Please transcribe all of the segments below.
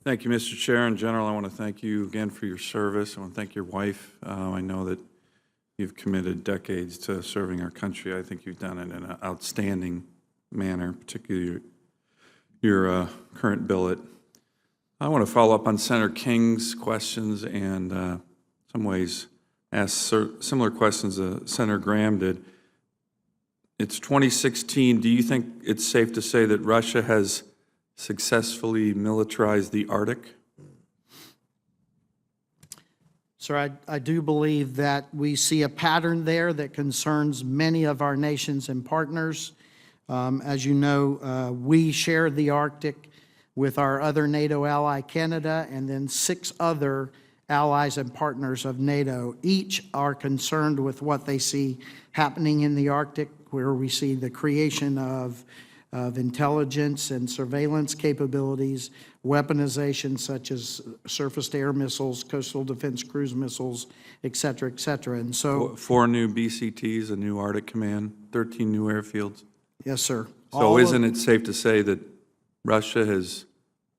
Thank you, Mr. Chair. In general, I want to thank you again for your service. I want to thank your wife. I know that you've committed decades to serving our country. I think you've done it in an outstanding manner, particularly your current billet. I want to follow up on Senator King's questions and in some ways ask similar questions that Senator Graham did. It's 2016. Do you think it's safe to say that Russia has successfully militarized the Arctic? Sir, I do believe that we see a pattern there that concerns many of our nations and partners. As you know, we share the Arctic with our other NATO ally, Canada, and then 6 other allies and partners of NATO. Each are concerned with what they see happening in the Arctic, where we see the creation of intelligence and surveillance capabilities, weaponization such as surface-to-air missiles, coastal defense cruise missiles, et cetera, et cetera. And so 4 new BCTs, a new Arctic Command, 13 new airfields. Yes, sir. So isn't it safe to say that Russia has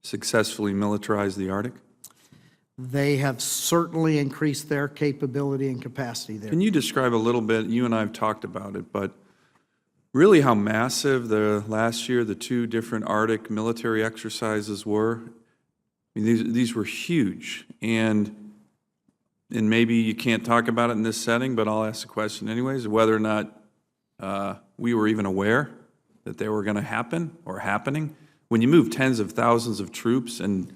successfully militarized the Arctic? They have certainly increased their capability and capacity there. Can you describe a little bit, you and I have talked about it, but really how massive last year the 2 different Arctic military exercises were? I mean, these were huge, and maybe you can't talk about it in this setting, but I'll ask the question anyways, whether or not we were even aware that they were going to happen or happening. When you move tens of thousands of troops and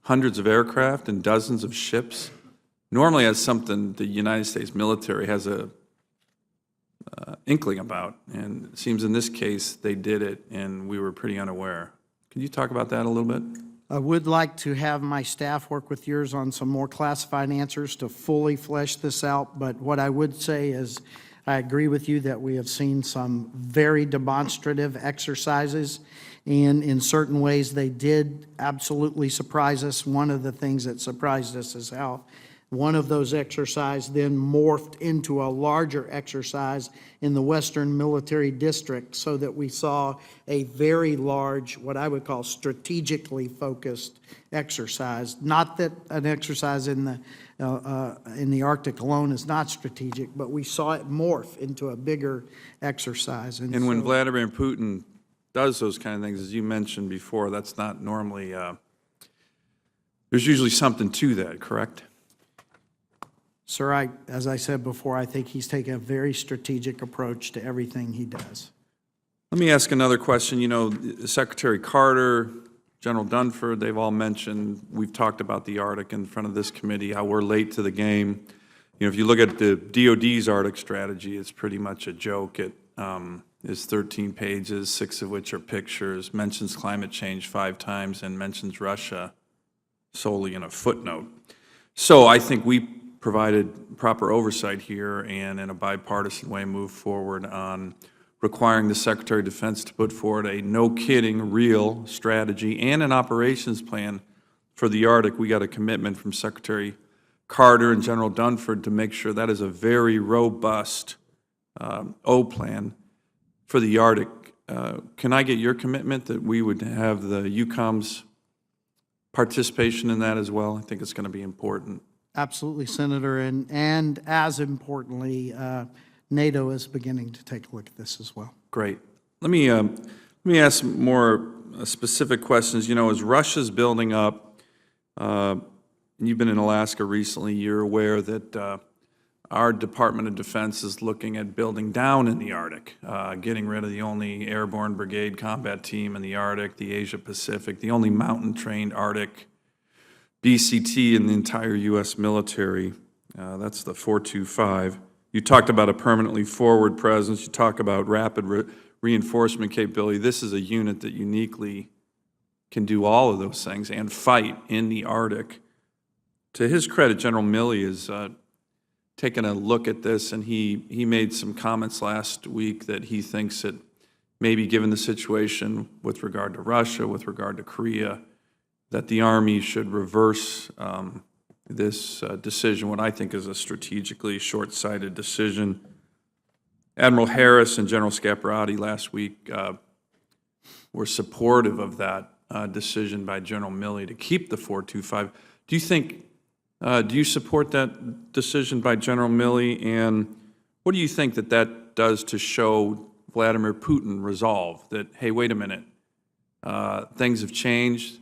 hundreds of aircraft and dozens of ships, normally that's something the United States military has a inkling about, and it seems in this case they did it and we were pretty unaware. Can you talk about that a little bit? I would like to have my staff work with yours on some more classified answers to fully flesh this out, but what I would say is I agree with you that we have seen some very demonstrative exercises, and in certain ways they did absolutely surprise us. One of the things that surprised us is how one of those exercises then morphed into a larger exercise in the Western Military District, so that we saw a very large, what I would call strategically focused exercise. Not that an exercise in the Arctic alone is not strategic, but we saw it morph into a bigger exercise. And when Vladimir Putin does those kind of things, as you mentioned before, that's not normally, there's usually something to that, correct? Sir, as I said before, I think he's taken a very strategic approach to everything he does. Let me ask another question. You know, Secretary Carter, General Dunford, they've all mentioned, we've talked about the Arctic in front of this committee, how we're late to the game. You know, if you look at the DOD's Arctic strategy, it's pretty much a joke. It is 13 pages, 6 of which are pictures, mentions climate change 5 times, and mentions Russia solely in a footnote. So I think we provided proper oversight here and in a bipartisan way moved forward on requiring the Secretary of Defense to put forward a no-kidding, real strategy and an operations plan for the Arctic. We got a commitment from Secretary Carter and General Dunford to make sure that is a very robust O-plan for the Arctic. Can I get your commitment that we would have the EUCOM's participation in that as well? I think it's going to be important. Absolutely, Senator, and as importantly, NATO is beginning to take a look at this as well. Great. Let me ask more specific questions. You know, as Russia's building up, and you've been in Alaska recently, you're aware that our Department of Defense is looking at building down in the Arctic, getting rid of the only airborne brigade combat team in the Arctic, the Asia Pacific, the only mountain-trained Arctic BCT in the entire U.S. military. That's the 425. You talked about a permanently forward presence. You talk about rapid reinforcement capability. This is a unit that uniquely can do all of those things and fight in the Arctic. To his credit, General Milley has taken a look at this, and he made some comments last week that he thinks that maybe given the situation with regard to Russia, with regard to Korea, that the Army should reverse this decision, what I think is a strategically short-sighted decision. Admiral Harris and General Scaparrotti last week were supportive of that decision by General Milley to keep the 425. Do you think, do you support that decision by General Milley? And what do you think that that does to show Vladimir Putin resolve that, hey, wait a minute, things have changed.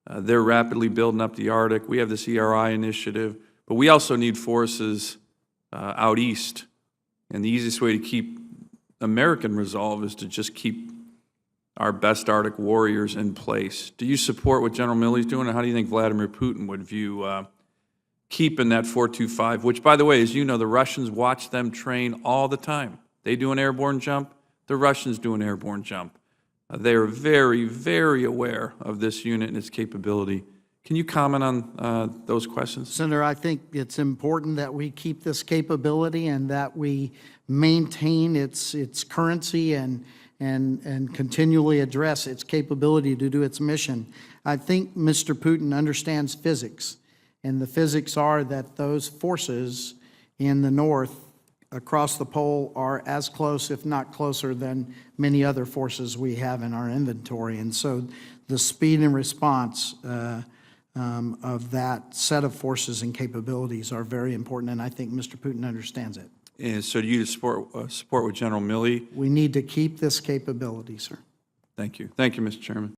They're rapidly building up the Arctic. We have this ERI initiative, but we also need forces out east. And the easiest way to keep American resolve is to just keep our best Arctic warriors in place. Do you support what General Milley's doing, and how do you think Vladimir Putin would view keeping that 425, which, by the way, as you know, the Russians watch them train all the time. They do an airborne jump, the Russians do an airborne jump. They are very, very aware of this unit and its capability. Can you comment on those questions? Senator, I think it's important that we keep this capability and that we maintain its currency and continually address its capability to do its mission. I think Mr. Putin understands physics, and the physics are that those forces in the north across the pole are as close, if not closer, than many other forces we have in our inventory. And so the speed and response of that set of forces and capabilities are very important, and I think Mr. Putin understands it. And so do you support with General Milley? We need to keep this capability, sir. Thank you. Thank you, Mr. Chairman.